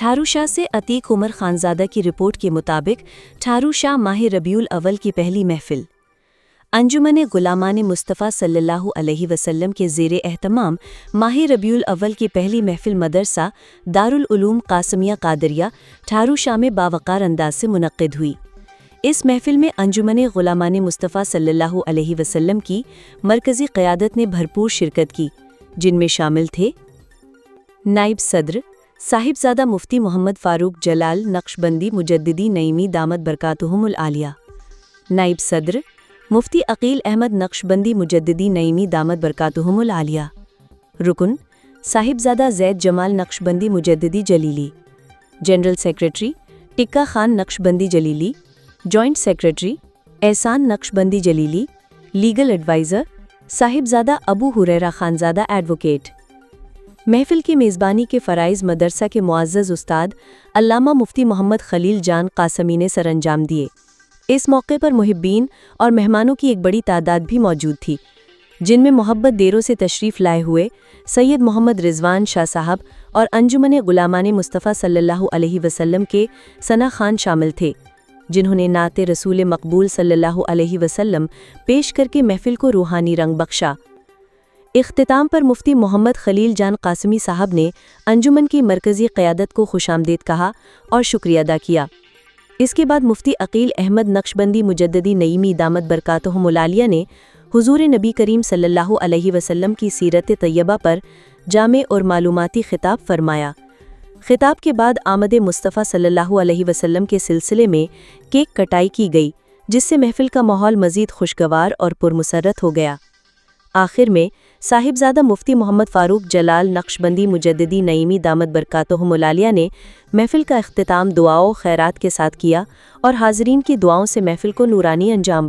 ٹھارو شاہ سے عتیق عمر خانزادہ کی رپورٹ کے مطابق ٹھارو شاہ ماہ ربیع الاول کی پہلی محفل انجمن غلامان مصطفیٰ صلی اللہ علیہ وسلم کے زیر اہتمام ماہ ربیع الاول کی پہلی محفل مدرسہ دارالعلوم قاسمیہ قادریہ ٹھارو شاہ میں باوقار انداز سے منعقد ہوئی۔ اس محفل میں انجمن غلامان مصطفیٰ صلی اللہ علیہ وسلم کی مرکزی قیادت نے بھرپور شرکت کی، جن میں شامل تھے نائب صدر صاحبزادہ مفتی محمد فاروق جلال نقشبندی مجددی نعیمی دامت برکاتہم العالیہ، نائب صدر مفتی عقیل احمد نقشبندی مجددی نعیمی دامت برکاتہم العالیہ، رکن Sahibzada Zaid Jamal Naqshbandi Mujaddidi Jalili, general secretary Tikka Khan Naqshbandi Jalili, joint secretary Ehsan Naqshbandi Jalili, legal advisor Sahibzada Abu Huraira Khanzada advocate. محفل کی میزبانی کے فرائض مدرسہ کے معزز استاد علامہ مفتی محمد خلیل جان قاسمی نے سر انجام دیے۔ اس موقع پر محبین اور مہمانوں کی ایک بڑی تعداد بھی موجود تھی، جن میں محبت دیروں سے تشریف لائے ہوئے سید محمد رضوان شاہ صاحب اور انجمن غلامان مصطفیٰ صلی اللہ علیہ وسلم کے ثنا خان شامل تھے، جنہوں نے نعت رسول مقبول صلی اللہ علیہ وسلم پیش کر کے محفل کو روحانی رنگ بخشا۔ اختتام پر مفتی محمد خلیل جان قاسمی صاحب نے انجمن کی مرکزی قیادت کو خوش آمدید کہا اور شکریہ ادا کیا۔ اس کے بعد مفتی عقیل احمد نقشبندی مجددی نعیمی دامت برکاتہم العالیہ نے حضور نبی کریم صلی اللہ علیہ وسلم کی سیرت طیبہ پر جامع اور معلوماتی خطاب فرمایا۔ خطاب کے بعد آمد مصطفیٰ صلی اللہ علیہ وسلم کے سلسلے میں کیک کٹائی کی گئی، جس سے محفل کا ماحول مزید خوشگوار اور پرمسرت ہو گیا۔ آخر میں صاحبزادہ مفتی محمد فاروق جلال نقشبندی مجددی نعیمی دامت برکاتہم العالیہ نے محفل کا اختتام دعاؤں خیرات کے ساتھ کیا اور حاضرین کی دعاؤں سے محفل کو نورانی انجام